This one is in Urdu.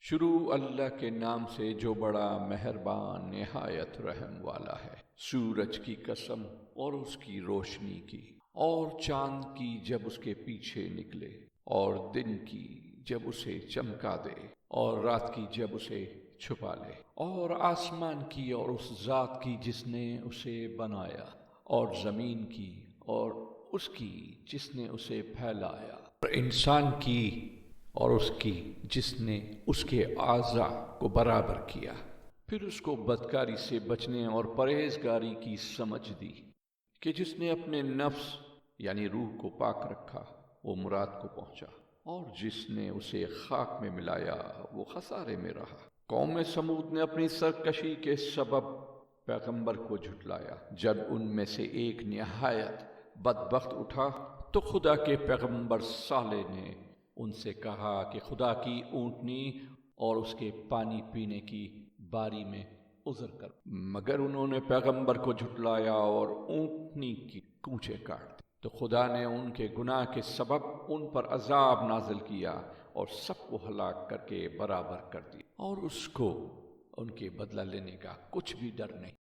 شروع اللہ کے نام سے جو بڑا مہربان نہایت رحم والا ہے۔ سورج کی قسم اور اس کی روشنی کی، اور چاند کی جب اس کے پیچھے نکلے، اور دن کی جب اسے چمکا دے، اور رات کی جب اسے چھپا لے، اور آسمان کی اور اس ذات کی جس نے اسے بنایا، اور زمین کی اور اس کی جس نے اسے پھیلایا، اور انسان کی اور اس کی جس نے اس کے اعضاء کو برابر کیا، پھر اس کو بدکاری سے بچنے اور پرہیزگاری کی سمجھ دی کہ جس نے اپنے نفس یعنی روح کو پاک رکھا وہ مراد کو پہنچا، اور جس نے اسے خاک میں ملایا وہ خسارے میں رہا۔ قوم سمود نے اپنی سرکشی کے سبب پیغمبر کو جھٹلایا۔ جب ان میں سے ایک نہایت بدبخت اٹھا تو خدا کے پیغمبر صالح نے ان سے کہا کہ خدا کی اونٹنی اور اس کے پانی پینے کی باری میں عذر کر، مگر انہوں نے پیغمبر کو جھٹلایا اور اونٹنی کی کونچیں کاٹ دی، تو خدا نے ان کے گناہ کے سبب ان پر عذاب نازل کیا اور سب کو ہلاک کر کے برابر کر دیا، اور اس کو ان کے بدلہ لینے کا کچھ بھی ڈر نہیں۔